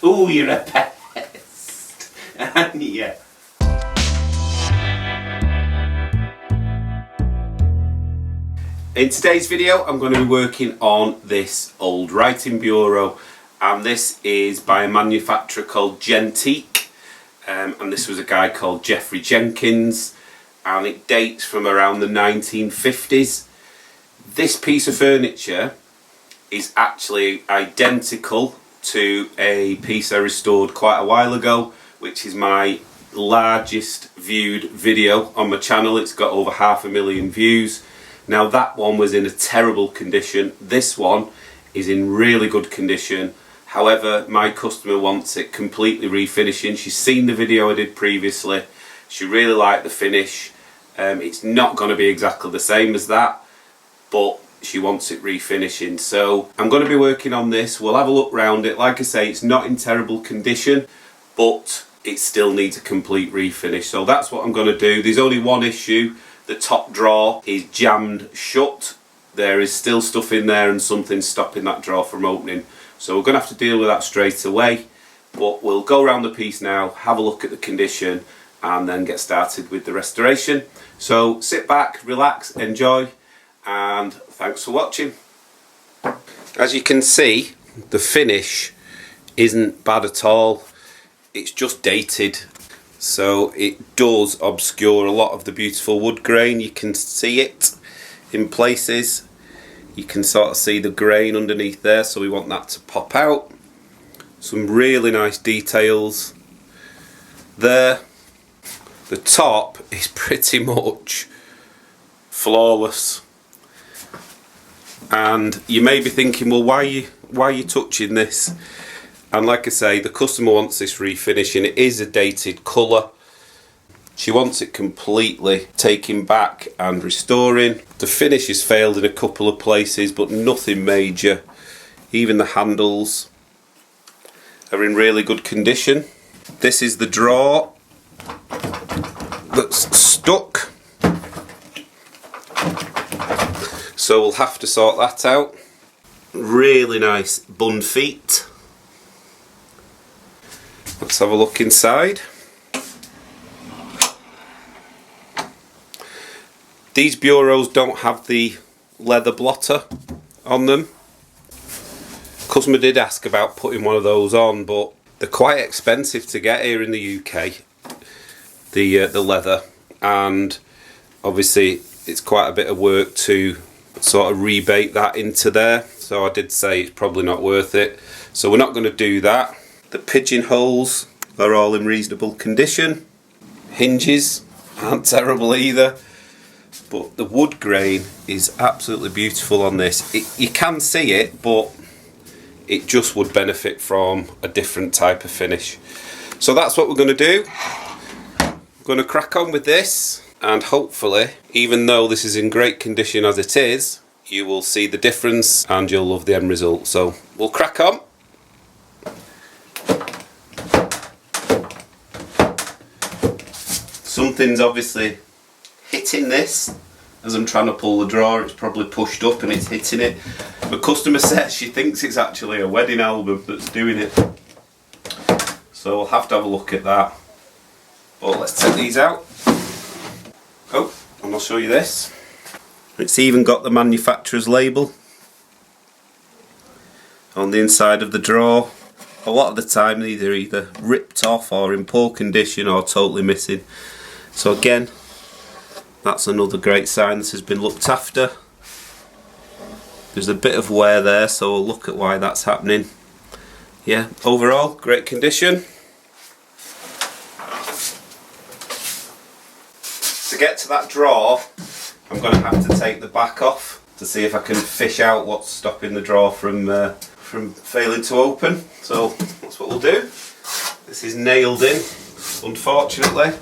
Ooh, you're a pest. Yeah. In today's video, I'm going to be working on this old writing bureau, and this is by a manufacturer called Jentique, and this was a guy called Geoffrey Jenkins, and it dates from around the 1950s. This piece of furniture is actually identical to a piece I restored quite a while ago, which is my largest viewed video on my channel. It's got over 500,000 views. Now that one was in a terrible condition. This one is in really good condition. However, my customer wants it completely refinishing. She's seen the video I did previously. She really liked the finish. It's not going to be exactly the same as that, but she wants it refinishing. So I'm going to be working on this. We'll have a look round it. Like I say, it's not in terrible condition, but it still needs a complete refinish. So that's what I'm going to do. There's only one issue. The top drawer is jammed shut. There is still stuff in there and something's stopping that drawer from opening. So we're going to have to deal with that straight away. But we'll go around the piece now, have a look at the condition, and then get started with the restoration. So sit back, relax, enjoy, and thanks for watching. As you can see, the finish isn't bad at all. It's just dated. So it does obscure a lot of the beautiful wood grain. You can see it in places. You can sort of see the grain underneath there, so we want that to pop out. Some really nice details there. The top is pretty much flawless. And you may be thinking, well, why are you touching this? And like I say, the customer wants this refinishing. It is a dated colour. She wants it completely taken back and restoring. The finish has failed in a couple of places, but nothing major. Even the handles are in really good condition. This is the drawer that's stuck. So we'll have to sort that out. Really nice bun feet. Let's have a look inside. These bureaus don't have the leather blotter on them. Customer did ask about putting one of those on, but they're quite expensive to get here in the UK, the leather, and obviously it's quite a bit of work to sort of rebate that into there, so I did say it's probably not worth it, so we're not going to do that. The pigeonholes are all in reasonable condition. Hinges aren't terrible either. But the wood grain is absolutely beautiful on this. You can see it, but it just would benefit from a different type of finish. So that's what we're going to do. We're going to crack on with this, and hopefully, even though this is in great condition as it is, you will see the difference and you'll love the end result. So we'll crack on. Something's obviously hitting this as I'm trying to pull the drawer. It's probably pushed up and it's hitting it. The customer says she thinks it's actually a wedding album that's doing it. So we'll have to have a look at that. But let's take these out. Oh, and I'll show you this. It's even got the manufacturer's label on the inside of the drawer. A lot of the time these are either ripped off or in poor condition or totally missing. So again, that's another great sign this has been looked after. There's a bit of wear there, so we'll look at why that's happening. Yeah, overall, great condition. To get to that drawer, I'm going to have to take the back off to see if I can fish out what's stopping the drawer from failing to open. So that's what we'll do. This is nailed in, unfortunately.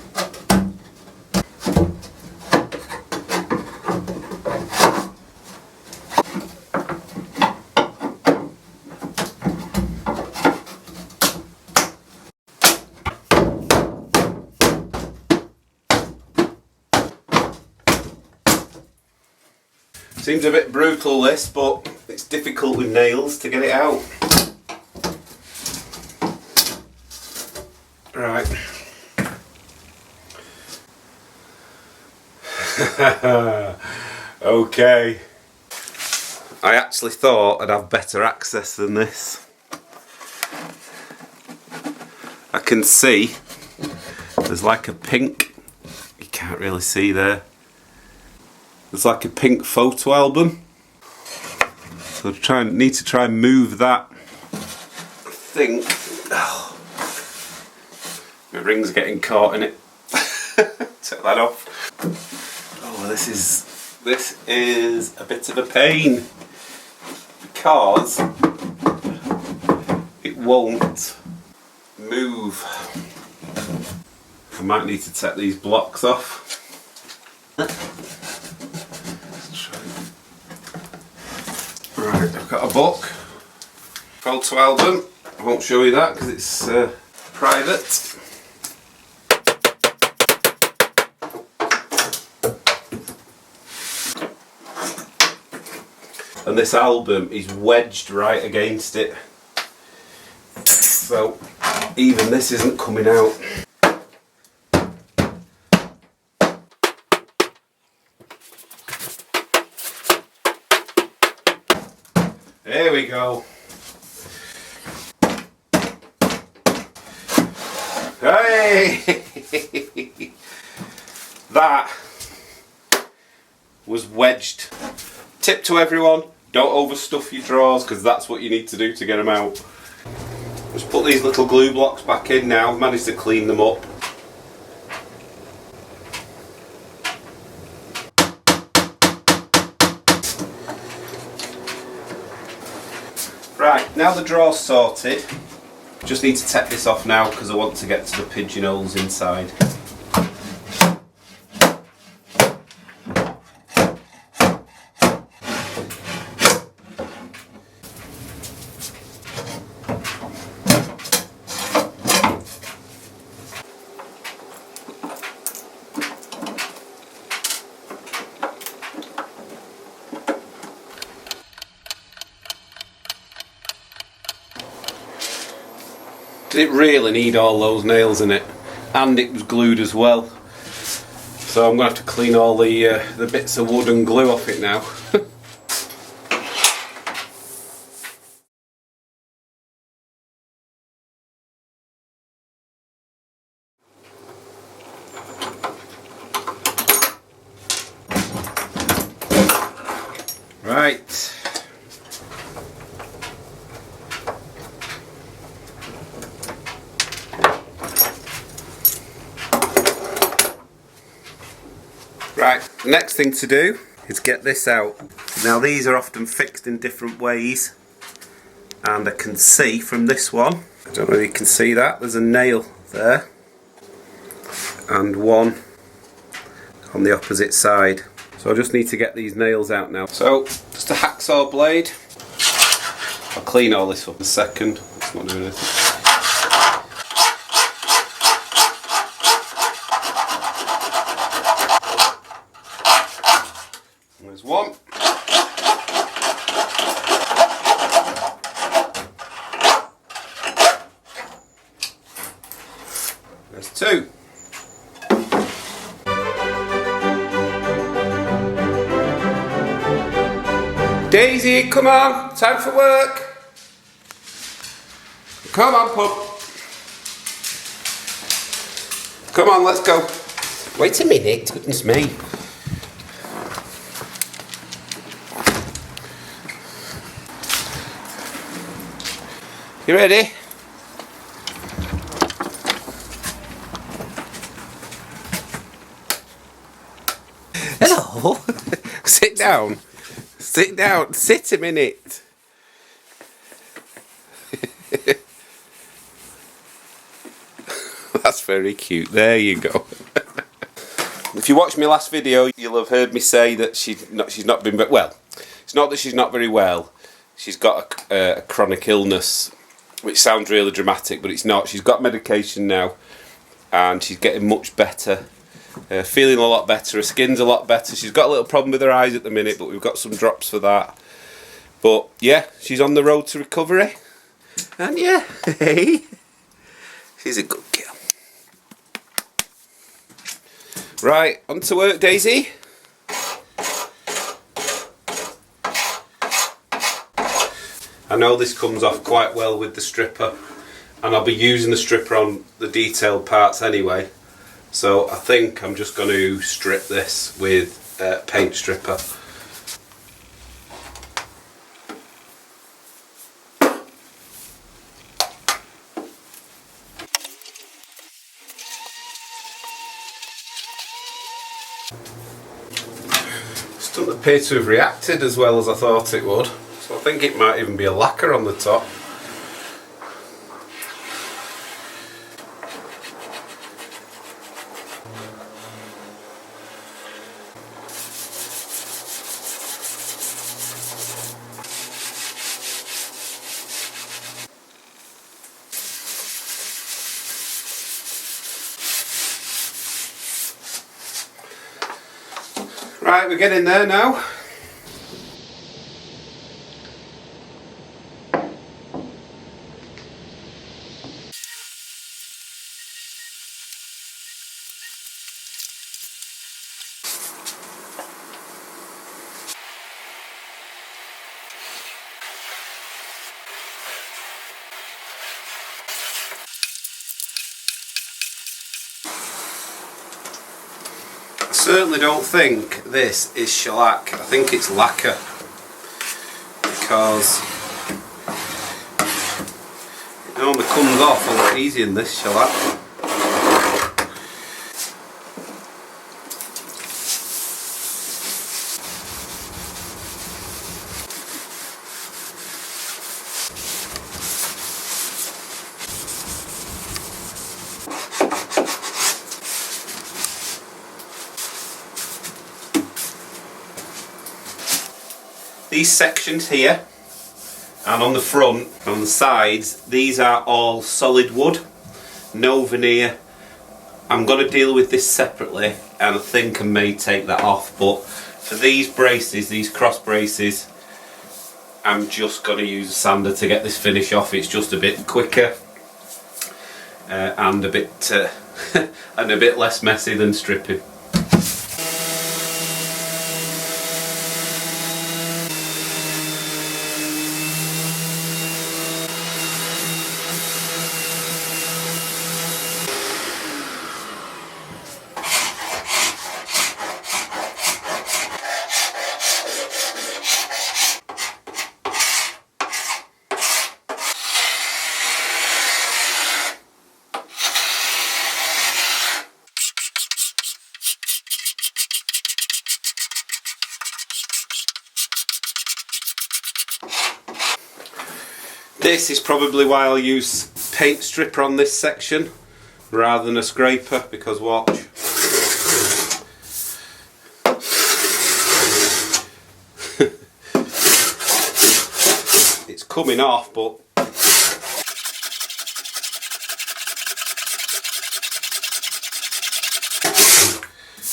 Seems a bit brutal this, but it's difficult with nails to get it out. Okay. I actually thought I'd have better access than this. I can see there's like a pink, you can't really see there, there's like a pink photo album. So need to try and move that. I think, oh, my ring's getting caught in it. Take that off. Oh, this is a bit of a pain because it won't move. I might need to take these blocks off. Right, I've got a book, photo album. I won't show you that because it's private. And this album is wedged right against it, so even this isn't coming out. There we go. Hey! That was wedged. Tip to everyone, don't overstuff your drawers because that's what you need to do to get them out. Just put these little glue blocks back in now. I've managed to clean them up. Right, now the drawer's sorted. Just need to take this off now because I want to get to the pigeonholes inside. Did it really need all those nails in it? And it was glued as well. So I'm going to have to clean all the bits of wood and glue off it now. Right. Right, the next thing to do is get this out. Now these are often fixed in different ways, and I can see from this one, I don't know if you can see that, there's a nail there and one on the opposite side. So I just need to get these nails out now. So just a hacksaw blade. I'll clean all this up in a second. It's not doing anything. There's one. There's two. Daisy, come on, time for work. Come on, pup. Come on, let's go. Wait a minute, goodness me. You ready? Hello. Sit down. Sit down. Sit a minute. That's very cute. There you go. If you watched my last video, you'll have heard me say that she's not been well. It's not that she's not very well. She's got a chronic illness, which sounds really dramatic, but it's not. She's got medication now, and she's getting much better. Feeling a lot better. Her skin's a lot better. She's got a little problem with her eyes at the minute, but we've got some drops for that. But yeah, she's on the road to recovery. And yeah, hey, she's a good girl. Right, on to work, Daisy. I know this comes off quite well with the stripper, and I'll be using the stripper on the detailed parts anyway, so I think I'm just going to strip this with a paint stripper. This doesn't appear to have reacted as well as I thought it would, so I think it might even be a lacquer on the top. Right, we're getting there now. I certainly don't think this is shellac. I think it's lacquer, because it normally comes off a lot easier than this shellac. These sections here, and on the front, on the sides, these are all solid wood, no veneer. I'm going to deal with this separately, and I think I may take that off, but for these braces, these cross braces, I'm just going to use a sander to get this finish off. It's just a bit quicker and a bit and a bit less messy than stripping. This is probably why I'll use paint stripper on this section rather than a scraper, because watch. It's coming off, but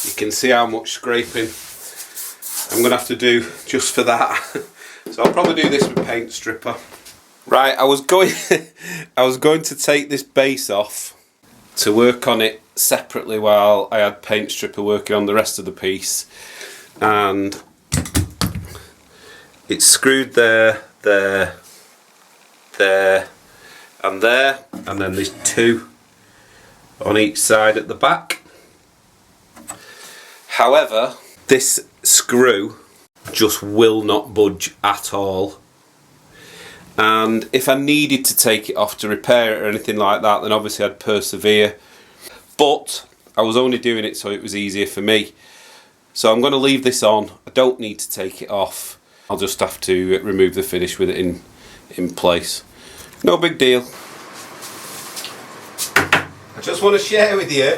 you can see how much scraping I'm going to have to do just for that. So I'll probably do this with paint stripper. Right, I was going to take this base off to work on it separately while I had paint stripper working on the rest of the piece, and it's screwed there, there, there and there, and then there's two on each side at the back. However, this screw just will not budge at all. And if I needed to take it off to repair it or anything like that, then obviously I'd persevere. But I was only doing it so it was easier for me. So I'm going to leave this on. I don't need to take it off. I'll just have to remove the finish with it in place. No big deal. I just want to share with you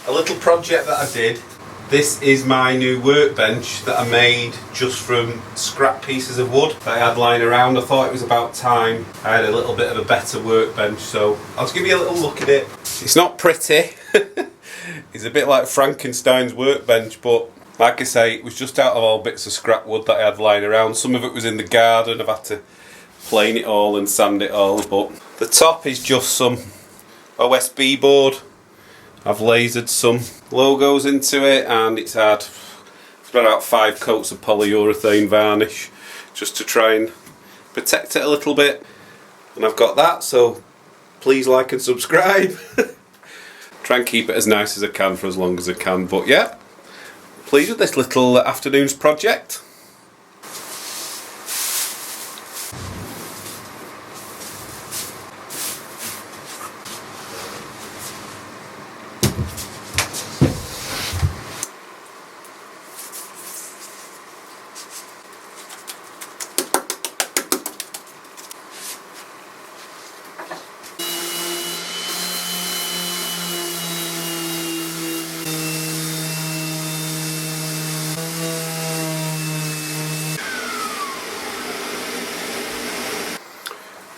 a little project that I did. This is my new workbench that I made just from scrap pieces of wood that I had lying around. I thought it was about time I had a little bit of a better workbench, so I'll just give you a little look at it. It's not pretty. It's a bit like Frankenstein's workbench, but like I say, it was just out of all bits of scrap wood that I had lying around. Some of it was in the garden. I've had to plane it all and sand it all, but the top is just some OSB board. I've lasered some logos into it, and it's had about 5 coats of polyurethane varnish just to try and protect it a little bit, and I've got that, so please like and subscribe. Try and keep it as nice as I can for as long as I can, but yeah, pleased with this little afternoon's project.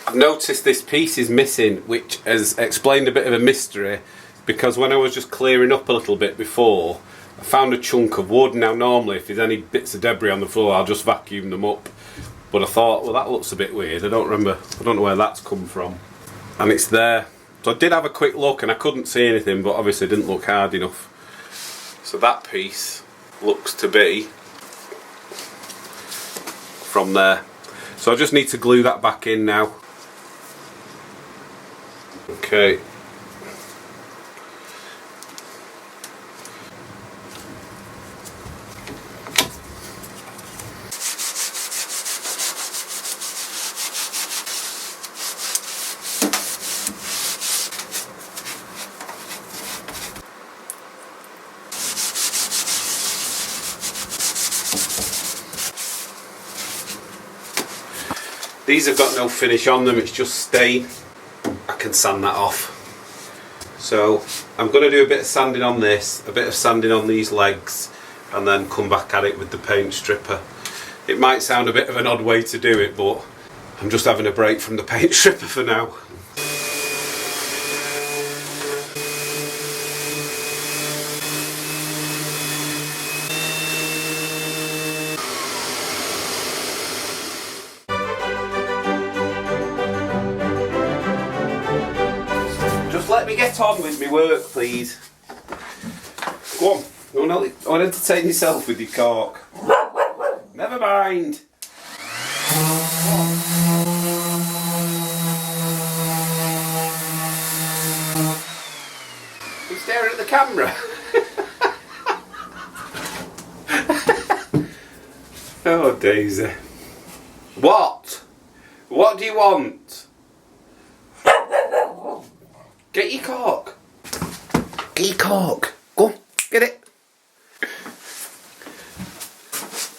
I've noticed this piece is missing, which has explained a bit of a mystery, because when I was just clearing up a little bit before, I found a chunk of wood. Now normally if there's any bits of debris on the floor I'll just vacuum them up, but I thought, well, that looks a bit weird, I don't know where that's come from, and it's there. So I did have a quick look and I couldn't see anything, but obviously it didn't look hard enough. So that piece looks to be from there. So I just need to glue that back in now. Okay. These have got no finish on them, it's just stain. I can sand that off. So I'm going to do a bit of sanding on this, a bit of sanding on these legs, and then come back at it with the paint stripper. It might sound a bit of an odd way to do it, but I'm just having a break from the paint stripper for now. Let me get on with my work, please. Go on, don't entertain yourself with your cork. Never mind. You staring at the camera. Oh, Daisy. What? What do you want? Get your cork. Get your cork. Go on, get it.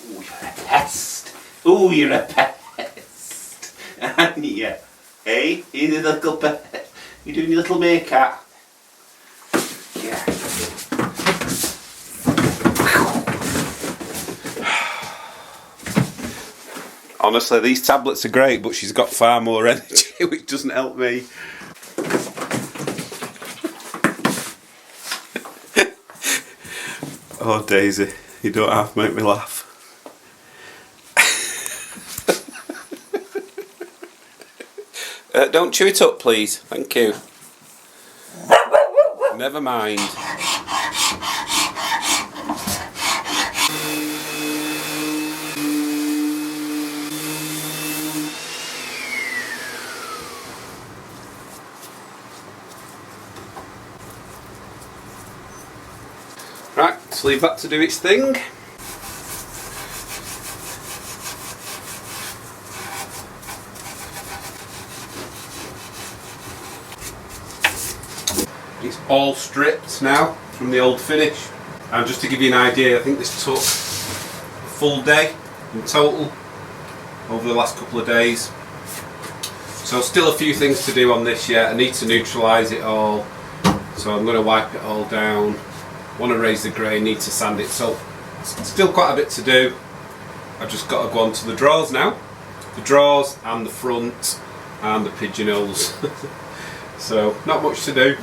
Ooh, you're a pest. Ooh, you're a pest. Aren't you? Hey, you're the little pest. You're doing your little makeup. Yeah. Honestly, these tablets are great, but she's got far more energy, which doesn't help me. Oh, Daisy, you don't have to make me laugh. Don't chew it up, please. Thank you. Never mind. Right, let's leave that to do its thing. It's all stripped now from the old finish. And just to give you an idea, I think this took a full day in total over the last couple of days. So still a few things to do on this yet. I need to neutralise it all. So I'm going to wipe it all down. Want to raise the grain, need to sand it, so still quite a bit to do. I've just got to go on to the drawers now. The drawers and the front and the pigeonholes. So not much to do.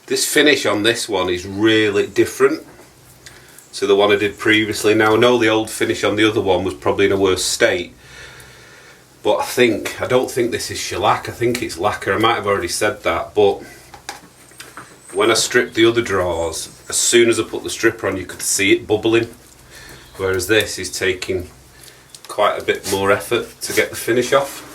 This finish on this one is really different to the one I did previously. Now I know the old finish on the other one was probably in a worse state, but I don't think this is shellac, I think it's lacquer. I might have already said that, but when I stripped the other drawers, as soon as I put the stripper on you could see it bubbling, whereas this is taking quite a bit more effort to get the finish off.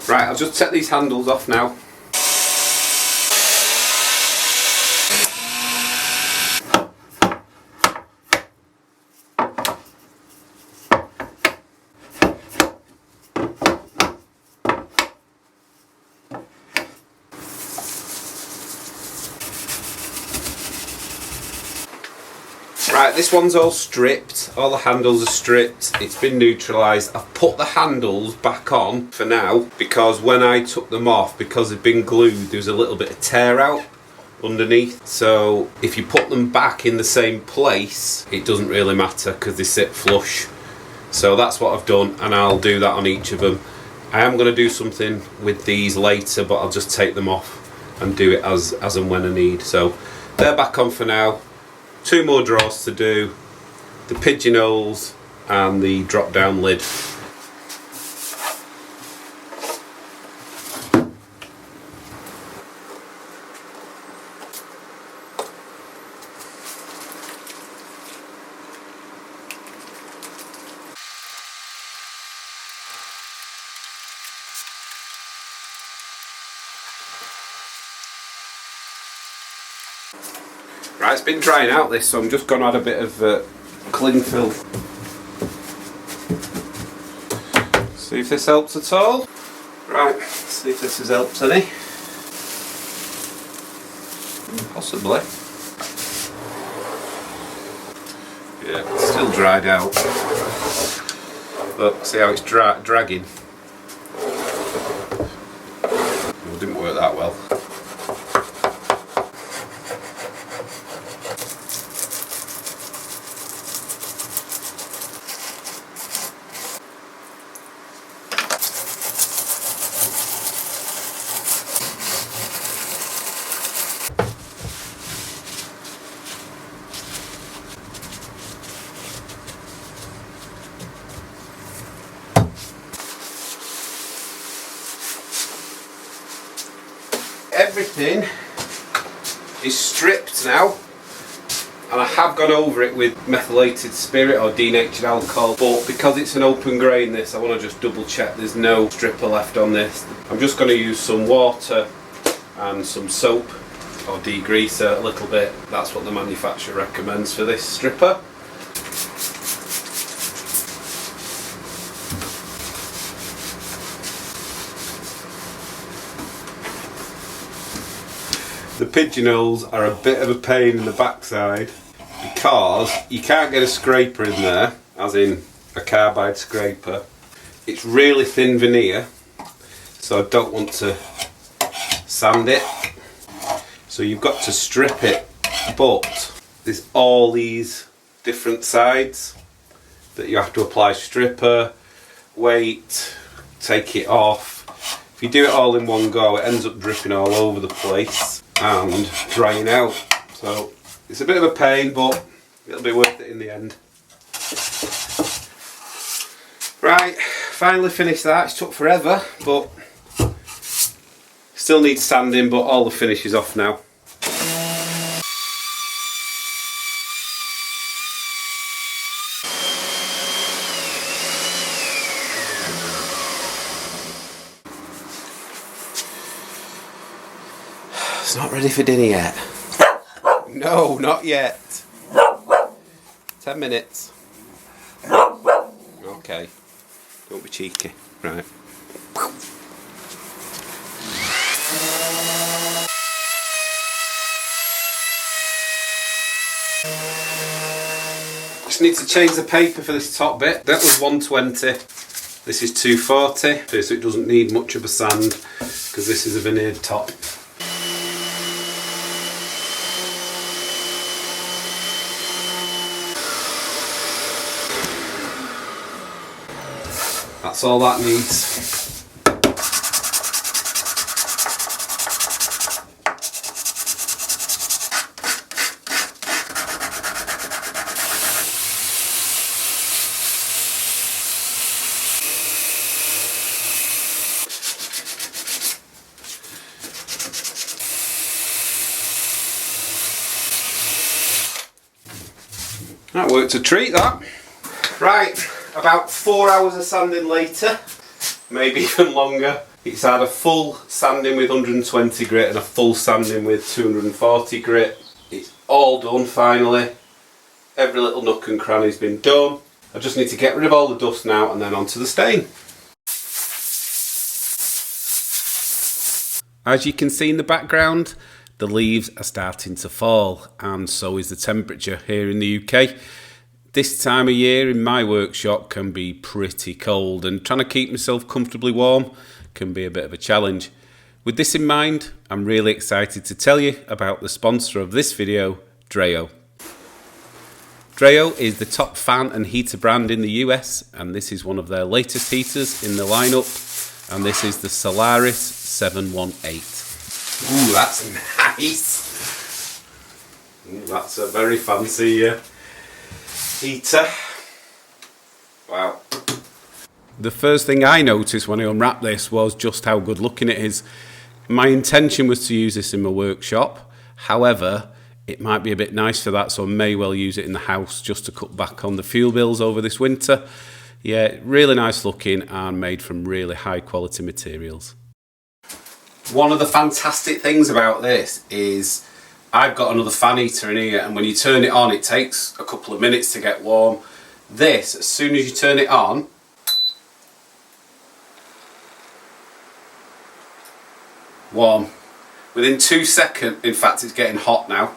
Right, I'll just take these handles off now. Right, this one's all stripped, all the handles are stripped, it's been neutralised. I've put the handles back on for now because when I took them off, because they've been glued, there's a little bit of tear out underneath. So if you put them back in the same place, it doesn't really matter because they sit flush. So that's what I've done, and I'll do that on each of them. I am going to do something with these later, but I'll just take them off and do it as and when I need. So they're back on for now. 2 more drawers to do, the pigeonholes and the drop down lid. Right, it's been drying out this, so I'm just going to add a bit of cling film. See if this helps at all. Right, see if this has helped any. Possibly. Yeah, it's still dried out. Look, see how it's dragging? It didn't work that well. Everything is stripped now, and I have gone over it with methylated spirit or denatured alcohol, but because it's an open grain this, I want to just double check there's no stripper left on this. I'm just going to use some water and some soap or degreaser a little bit. That's what the manufacturer recommends for this stripper. The pigeonholes are a bit of a pain in the backside because you can't get a scraper in there, as in a carbide scraper. It's really thin veneer, so I don't want to sand it. So you've got to strip it, but there's all these different sides that you have to apply stripper, wait, take it off. If you do it all in one go, it ends up dripping all over the place and drying out. So it's a bit of a pain, but it'll be worth it in the end. Right, finally finished that. It took forever, but still needs sanding, but all the finish is off now. It's not ready for dinner yet. No, not yet. 10 minutes. Okay. Don't be cheeky. Right. Just need to change the paper for this top bit. That was 120. This is 240, so it doesn't need much of a sand because this is a veneered top. That's all that needs. That worked a treat, that. Right, about 4 hours of sanding later, maybe even longer. It's had a full sanding with 120 grit and a full sanding with 240 grit. It's all done finally. Every little nook and cranny's been done. I just need to get rid of all the dust now and then onto the stain. As you can see in the background, the leaves are starting to fall, and so is the temperature here in the UK. This time of year in my workshop can be pretty cold, and trying to keep myself comfortably warm can be a bit of a challenge. With this in mind, I'm really excited to tell you about the sponsor of this video, Dreo. Dreo is the top fan and heater brand in the US, and this is one of their latest heaters in the lineup, and this is the Solaris 718. Ooh, that's nice. Ooh, that's a very fancy heater. Wow. The first thing I noticed when I unwrapped this was just how good looking it is. My intention was to use this in my workshop, however it might be a bit nice for that, so I may well use it in the house just to cut back on the fuel bills over this winter. Yeah, really nice looking and made from really high quality materials. One of the fantastic things about this is I've got another fan heater in here, and when you turn it on it takes a couple of minutes to get warm. This, as soon as you turn it on, warm. Within 2 seconds, in fact it's getting hot now.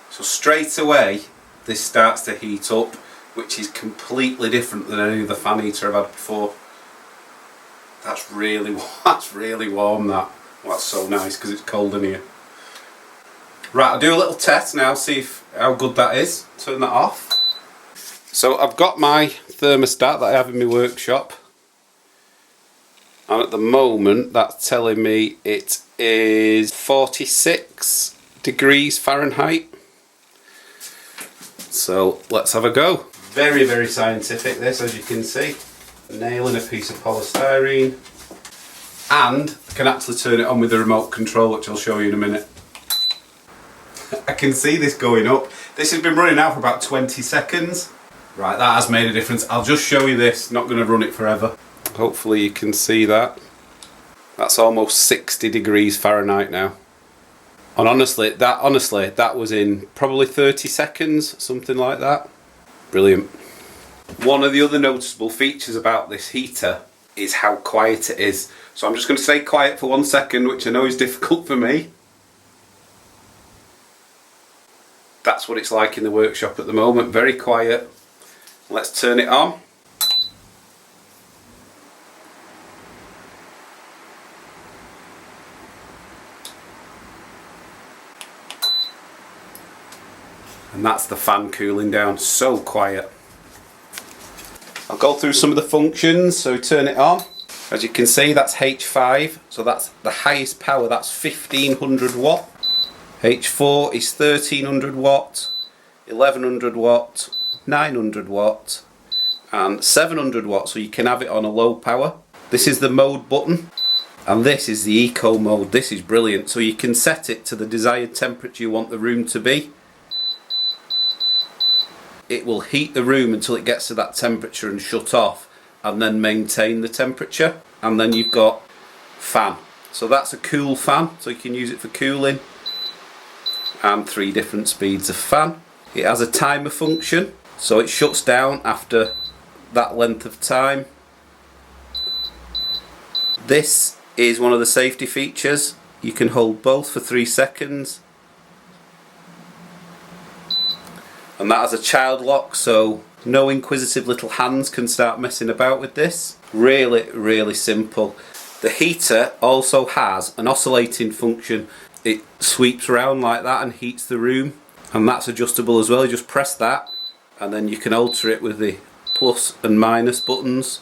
So straight away this starts to heat up, which is completely different than any other fan heater I've had before. That's really warm, that. Well, that's so nice because it's cold in here. Right, I'll do a little test now, see how good that is. Turn that off. So I've got my thermostat that I have in my workshop, and at the moment that's telling me it is 46 degrees Fahrenheit. So let's have a go. Very, very scientific this, as you can see. Nailing a piece of polystyrene, and I can actually turn it on with the remote control, which I'll show you in a minute. I can see this going up. This has been running now for about 20 seconds. Right, that has made a difference. I'll just show you this, not going to run it forever. Hopefully you can see that. That's almost 60 degrees Fahrenheit now. And honestly, that was in probably 30 seconds, something like that. Brilliant. One of the other noticeable features about this heater is how quiet it is. So I'm just going to stay quiet for 1 second, which I know is difficult for me. That's what it's like in the workshop at the moment, very quiet. Let's turn it on. And that's the fan cooling down, so quiet. I'll go through some of the functions. So turn it on. As you can see, that's H5, so that's the highest power, that's 1500 watt. H4 is 1300 watt, 1100 watt, 900 watt and 700 watt, so you can have it on a low power. This is the mode button, and this is the eco mode. This is brilliant, so you can set it to the desired temperature you want the room to be. It will heat the room until it gets to that temperature and shut off, and then maintain the temperature. And then you've got fan, so that's a cool fan, so you can use it for cooling, and 3 different speeds of fan. It has a timer function, so it shuts down after that length of time. This is one of the safety features. You can hold both for 3 seconds, and that has a child lock, so no inquisitive little hands can start messing about with this. Really, really simple. The heater also has an oscillating function. It sweeps around like that and heats the room, and that's adjustable as well. You just press that and then you can alter it with the plus and minus buttons.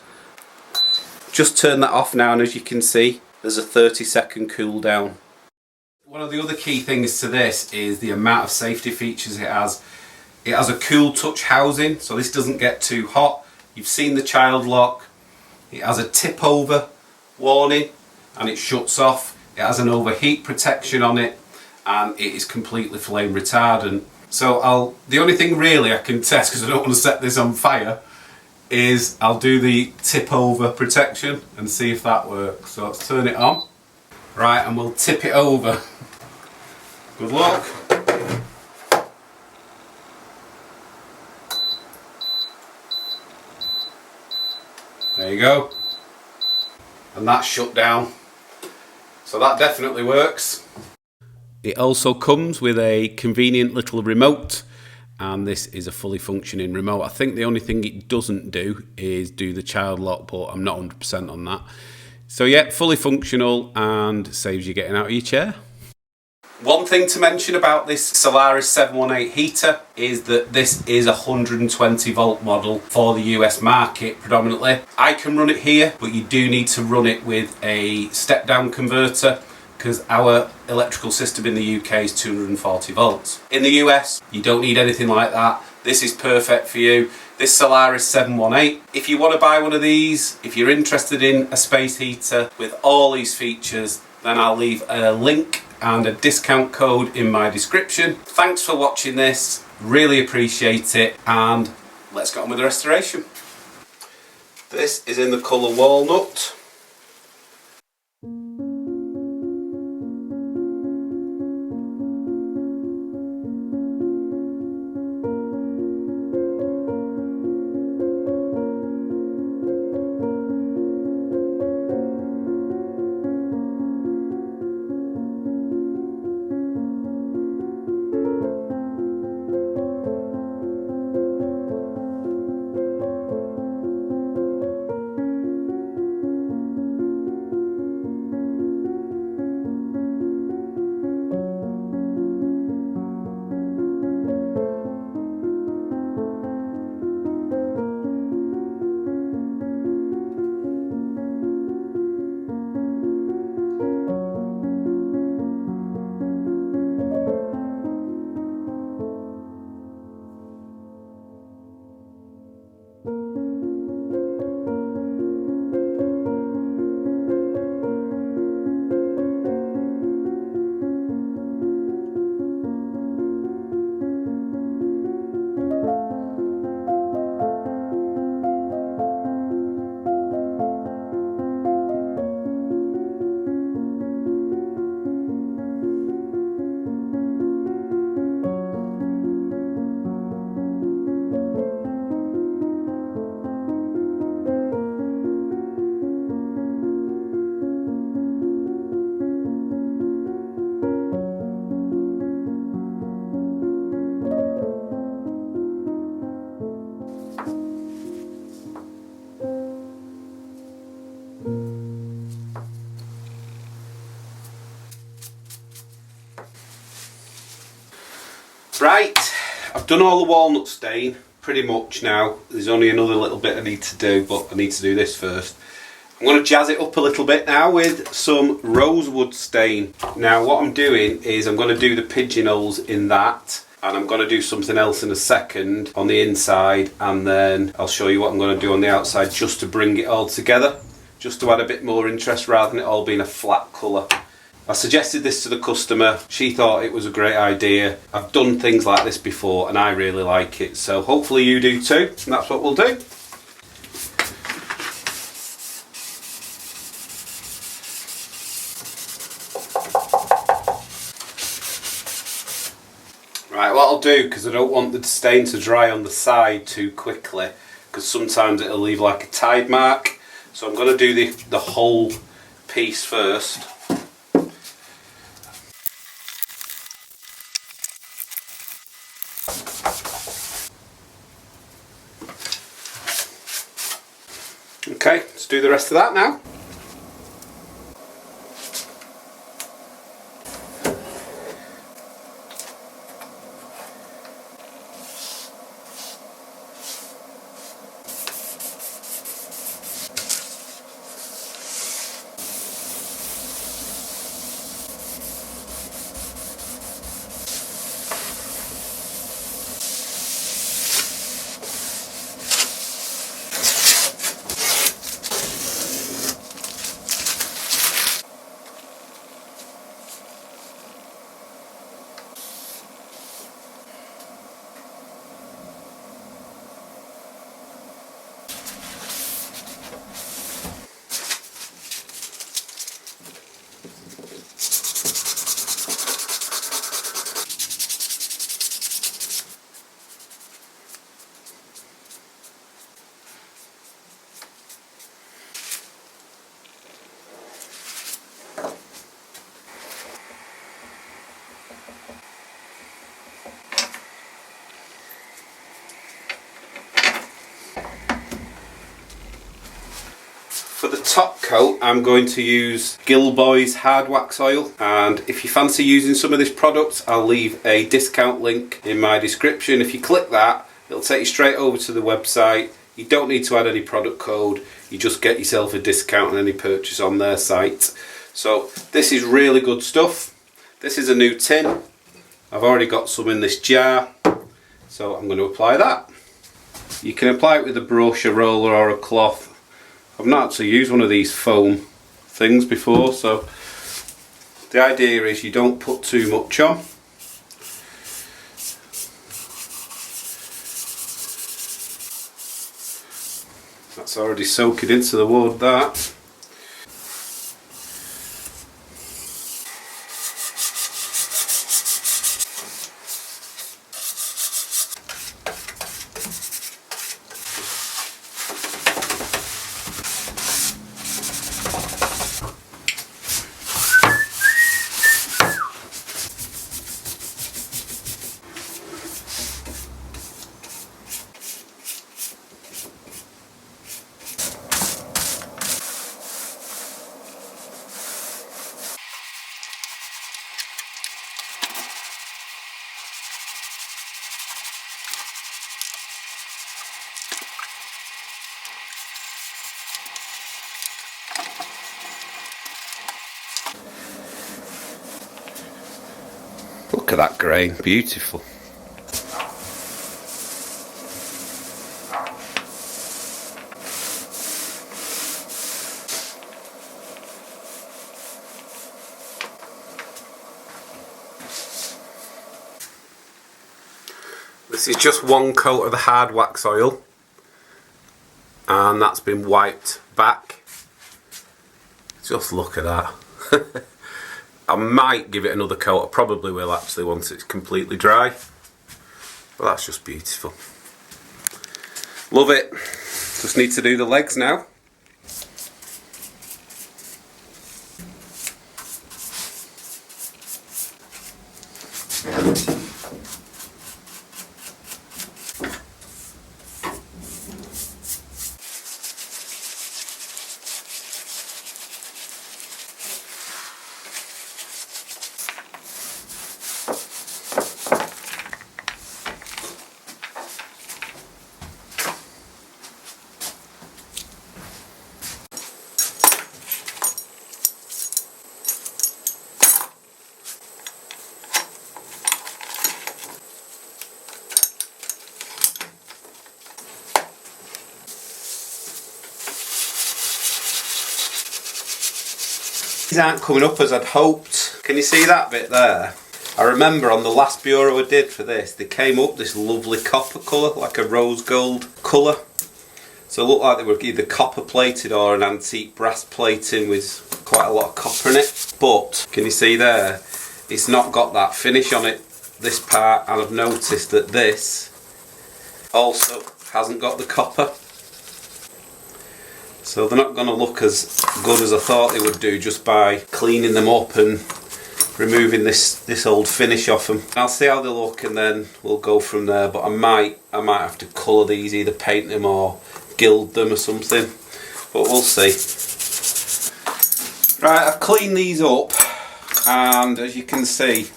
Just turn that off now, and as you can see there's a 30-second cool down. One of the other key things to this is the amount of safety features it has. It has a cool touch housing, so this doesn't get too hot. You've seen the child lock. It has a tip over warning and it shuts off. It has an overheat protection on it, and it is completely flame retardant. So the only thing really I can test, because I don't want to set this on fire, is I'll do the tip over protection and see if that works. So let's turn it on. Right, and we'll tip it over. Good luck. There you go. And that's shut down. So that definitely works. It also comes with a convenient little remote, and this is a fully functioning remote. I think the only thing it doesn't do is do the child lock, but I'm not 100% on that. So yeah, fully functional and saves you getting out of your chair. One thing to mention about this Solaris 718 heater is that this is a 120 volt model for the US market predominantly. I can run it here, but you do need to run it with a step down converter because our electrical system in the UK is 240 volts. In the US, you don't need anything like that. This is perfect for you. This Solaris 718. If you want to buy one of these, if you're interested in a space heater with all these features, then I'll leave a link and a discount code in my description. Thanks for watching this, really appreciate it, and let's get on with the restoration. This is in the colour walnut. Right, I've done all the walnut stain pretty much now. There's only another little bit I need to do, but I need to do this first. I'm going to jazz it up a little bit now with some rosewood stain. Now what I'm doing is I'm going to do the pigeonholes in that, and I'm going to do something else in a second on the inside, and then I'll show you what I'm going to do on the outside just to bring it all together, just to add a bit more interest rather than it all being a flat colour. I suggested this to the customer, she thought it was a great idea. I've done things like this before and I really like it, so hopefully you do too, and that's what we'll do. Right, what I'll do, because I don't want the stain to dry on the side too quickly, because sometimes it'll leave like a tide mark, so I'm going to do the whole piece first. Okay, let's do the rest of that now. the top coat, I'm going to use GILBOYS hard wax oil, and if you fancy using some of this product, I'll leave a discount link in my description. If you click that, it'll take you straight over to the website. You don't need to add any product code, you just get yourself a discount on any purchase on their site. So this is really good stuff. This is a new tin. I've already got some in this jar, so I'm going to apply that. You can apply it with a brush, a roller or a cloth. I've not actually used one of these foam things before, so the idea is you don't put too much on. That's already soaking into the wood, that. Look at that grain, beautiful. This is just one coat of the hard wax oil, and that's been wiped back. Just look at that. I might give it another coat. I probably will actually once it's completely dry, but that's just beautiful. Love it. Just need to do the legs now. These aren't coming up as I'd hoped. Can you see that bit there? I remember on the last bureau I did for this, they came up this lovely copper colour, like a rose gold colour. So it looked like they were either copper plated or an antique brass plating with quite a lot of copper in it. But, can you see there, it's not got that finish on it, this part, and I've noticed that this also hasn't got the copper. So they're not going to look as good as I thought they would do just by cleaning them up and removing this old finish off them. I'll see how they look and then we'll go from there, but I might have to colour these, either paint them or gild them or something, but we'll see. Right, I've cleaned these up, and as you can see,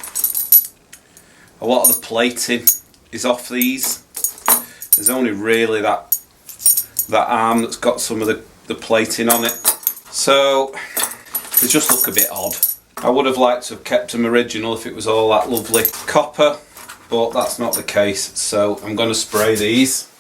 a lot of the plating is off these. There's only really that arm that's got some of the plating on it, so they just look a bit odd. I would have liked to have kept them original if it was all that lovely copper, but that's not the case, so I'm going to spray these.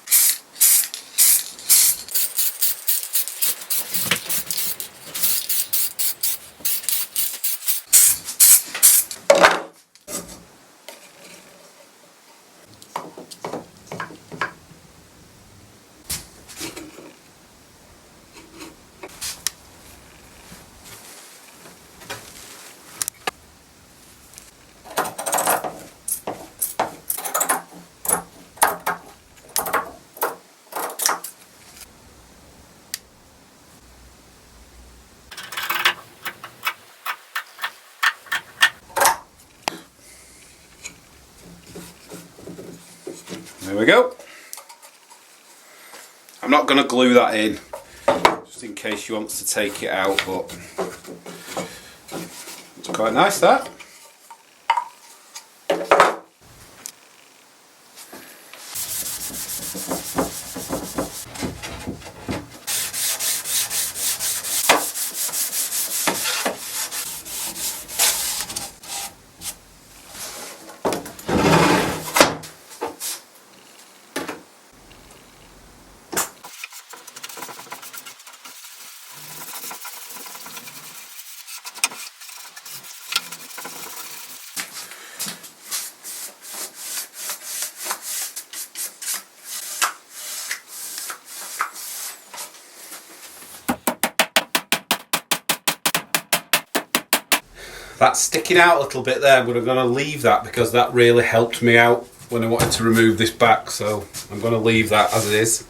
There we go. I'm not going to glue that in. Just just in case she wants to take it out, but it's quite nice that. That's sticking out a little bit there, but I'm going to leave that because that really helped me out when I wanted to remove this back, so I'm going to leave that as it is.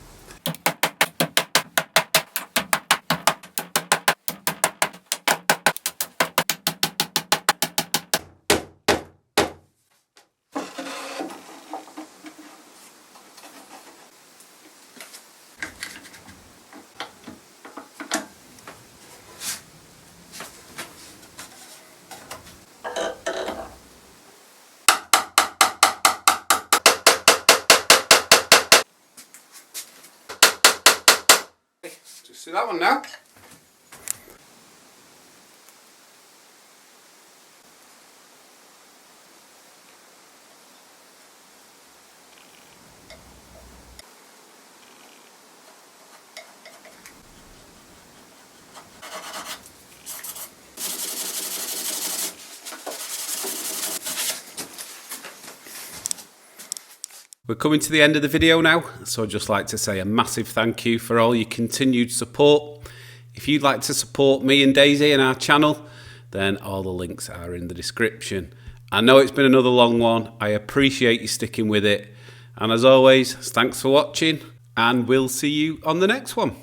Just see that one now. We're coming to the end of the video now, so I'd just like to say a massive thank you for all your continued support. If you'd like to support me and Daisy and our channel, then all the links are in the description. I know it's been another long one. I appreciate you sticking with it. And as always, thanks for watching, and we'll see you on the next one.